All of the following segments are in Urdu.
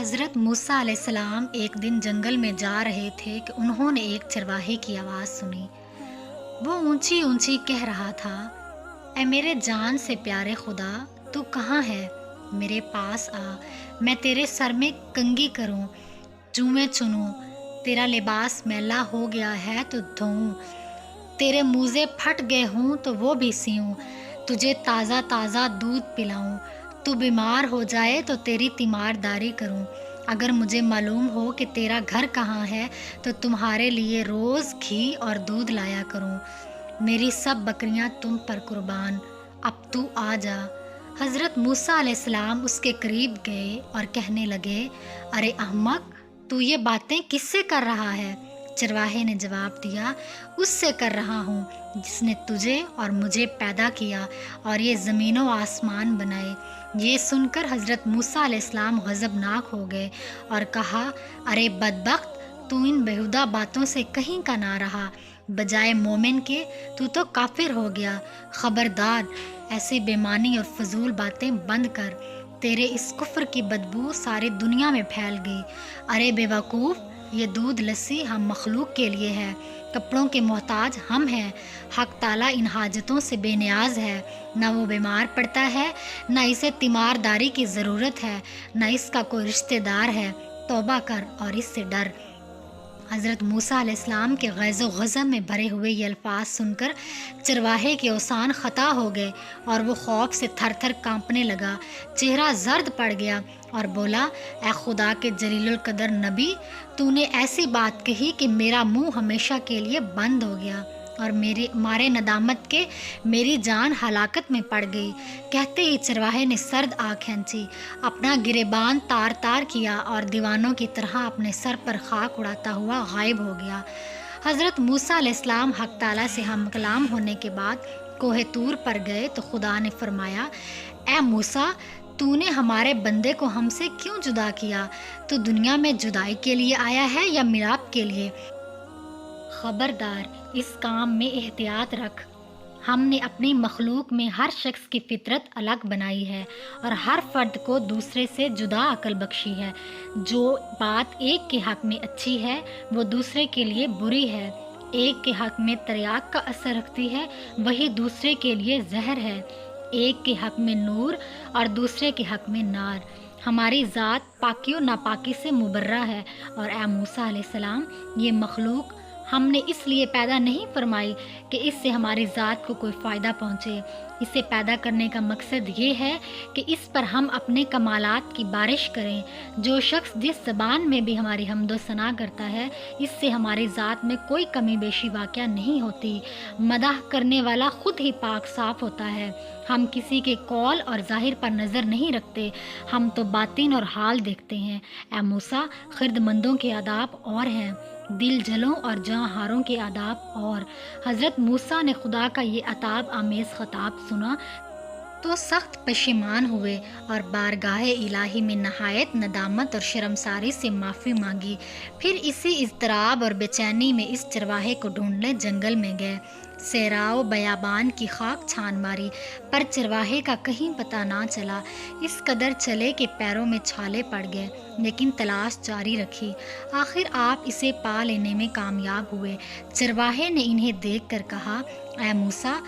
حضرت موسیٰ علیہ السلام ایک دن جنگل میں جا رہے تھے کہ انہوں نے ایک چرواہے کی آواز سنی۔ وہ اونچی اونچی کہہ رہا تھا، اے میرے جان سے پیارے خدا، تو کہاں ہے؟ میرے پاس آ، میں تیرے سر میں کنگھی کروں، جوئیں چنوں، تیرا لباس میلا ہو گیا ہے تو دھوؤں، تیرے موزے پھٹ گئے ہوں تو وہ بھی سیوں، تجھے تازہ تازہ دودھ پلاؤں، تو بیمار ہو جائے تو تیری تیمارداری کروں، اگر مجھے معلوم ہو کہ تیرا گھر کہاں ہے تو تمہارے لیے روز گھی اور دودھ لایا کروں، میری سب بکریاں تم پر قربان، اب تو آ جا۔ حضرت موسیٰ علیہ السلام اس کے قریب گئے اور کہنے لگے، ارے احمق، تو یہ باتیں کس سے کر رہا ہے؟ چرواہے نے جواب دیا، اس سے کر رہا ہوں جس نے تجھے اور مجھے پیدا کیا اور یہ زمین و آسمان بنائے۔ یہ سن کر حضرت موسیٰ علیہ السلام غضبناک ہو گئے اور کہا، ارے بدبخت، تو ان بیہودہ باتوں سے کہیں کا نہ رہا، بجائے مومن کے تو کافر ہو گیا۔ خبردار، ایسی بے معنی اور فضول باتیں بند کر، تیرے اس کفر کی بدبو ساری دنیا میں پھیل گئی۔ ارے بے وقوف، یہ دودھ لسی ہم مخلوق کے لیے ہے، کپڑوں کے محتاج ہم ہیں، حق تعالیٰ ان حاجتوں سے بے نیاز ہے، نہ وہ بیمار پڑتا ہے، نہ اسے تیمارداری کی ضرورت ہے، نہ اس کا کوئی رشتہ دار ہے، توبہ کر اور اس سے ڈر۔ حضرت موسیٰ علیہ السلام کے غیظ و غضب میں بھرے ہوئے یہ الفاظ سن کر چرواہے کے اوسان خطا ہو گئے اور وہ خوف سے تھر تھر کانپنے لگا، چہرہ زرد پڑ گیا اور بولا، اے خدا کے جلیل القدر نبی، تو نے ایسی بات کہی کہ میرا منہ ہمیشہ کے لیے بند ہو گیا اور مارے ندامت کے میری جان ہلاکت میں پڑ گئی۔ کہتے ہی چرواہے نے سرد آنکھ کھینچی، اپنا گریبان تار تار کیا اور دیوانوں کی طرح اپنے سر پر خاک اڑاتا ہوا غائب ہو گیا۔ حضرت موسیٰ علیہ السلام حق تعالیٰ سے ہم کلام ہونے کے بعد کوہ طور پر گئے تو خدا نے فرمایا، اے موسیٰ، تو نے ہمارے بندے کو ہم سے کیوں جدا کیا؟ تو دنیا میں جدائی کے لیے آیا ہے یا ملاپ کے لیے؟ خبردار، اس کام میں احتیاط رکھ۔ ہم نے اپنی مخلوق میں ہر شخص کی فطرت الگ بنائی ہے اور ہر فرد کو دوسرے سے جدا عقل بخشی ہے۔ جو بات ایک کے حق میں اچھی ہے وہ دوسرے کے لیے بری ہے، ایک کے حق میں تریاک کا اثر رکھتی ہے وہی دوسرے کے لیے زہر ہے، ایک کے حق میں نور اور دوسرے کے حق میں نار۔ ہماری ذات پاکی و ناپاکی سے مبرہ ہے، اور اے موسیٰ علیہ السلام، یہ مخلوق ہم نے اس لیے پیدا نہیں فرمائی کہ اس سے ہماری ذات کو کوئی فائدہ پہنچے، اسے پیدا کرنے کا مقصد یہ ہے کہ اس پر ہم اپنے کمالات کی بارش کریں۔ جو شخص جس زبان میں بھی ہماری حمد و ثنا کرتا ہے، اس سے ہماری ذات میں کوئی کمی بیشی واقع نہیں ہوتی۔ مدح کرنے والا خود ہی پاک صاف ہوتا ہے۔ ہم کسی کے قول اور ظاہر پر نظر نہیں رکھتے، ہم تو باطن اور حال دیکھتے ہیں۔ اے موسیٰ، خرد مندوں کے آداب اور ہیں، دل جلوں اور جاں ہاروں کے آداب اور۔ حضرت موسیٰ نے خدا کا یہ عتاب آمیز خطاب سنا تو سخت پشیمان ہوئے اور بارگاہ الہی میں نہایت ندامت اور شرمساری سے معافی مانگی۔ پھر اسی اضطراب اور بے چینی میں اس چرواہے کو ڈھونڈنے جنگل میں گئے۔ صحرا و بیابان کی خاک چھان ماری پر چرواہے کا کہیں پتہ نہ چلا۔ اس قدر چلے کہ پیروں میں چھالے پڑ گئے، لیکن تلاش جاری رکھی۔ آخر آپ اسے پا لینے میں کامیاب ہوئے۔ چرواہے نے انہیں دیکھ کر کہا، اے موسیٰ،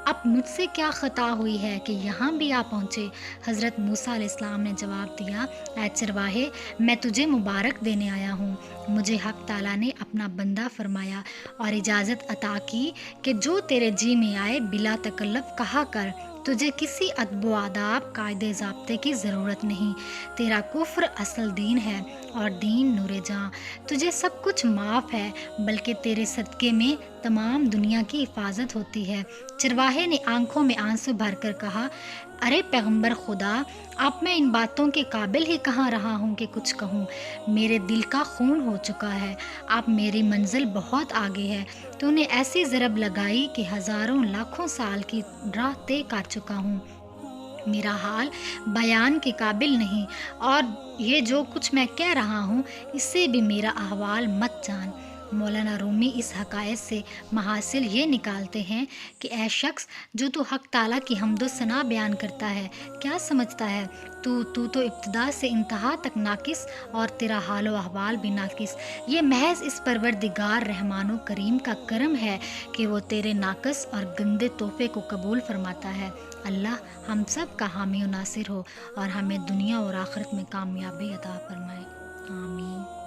اب مجھ سے کیا خطا ہوئی ہے کہ یہاں بھی آ پہنچے؟ حضرت موسیٰ علیہ السلام نے جواب دیا، اے چرواہے، میں تجھے مبارک دینے آیا ہوں۔ مجھے حق تعالیٰ نے اپنا بندہ فرمایا اور اجازت عطا کی کہ جو تیرے جی میں آئے بلا تکلف کہا کر، تجھے کسی ادب و آداب، قاعدے ضابطے کی ضرورت نہیں۔ تیرا کفر اصل دین ہے اور دین نور جاں۔ تجھے سب کچھ معاف ہے، بلکہ تیرے صدقے میں تمام دنیا کی حفاظت ہوتی ہے۔ چرواہے نے آنکھوں میں آنسو بھر کر کہا، ارے پیغمبر خدا، اب میں ان باتوں کے قابل ہی کہاں رہا ہوں کہ کچھ کہوں؟ میرے دل کا خون ہو چکا ہے، اب میری منزل بہت آگے ہے۔ تو نے ایسی ضرب لگائی کہ ہزاروں لاکھوں سال کی راہ طے کر چکا ہوں۔ میرا حال بیان کے قابل نہیں، اور یہ جو کچھ میں کہہ رہا ہوں اس سے بھی میرا احوال مت جان۔ مولانا رومی اس حقائق سے محاصل یہ نکالتے ہیں کہ اے شخص جو تو حق تعالیٰ کی حمد و ثنا بیان کرتا ہے، کیا سمجھتا ہے تو ابتدا سے انتہا تک ناقص اور تیرا حال و احوال بھی ناقص۔ یہ محض اس پروردگار رحمان و کریم کا کرم ہے کہ وہ تیرے ناقص اور گندے تحفے کو قبول فرماتا ہے۔ اللہ ہم سب کا حامی و ناصر ہو اور ہمیں دنیا اور آخرت میں کامیابی عطا فرمائے، آمین۔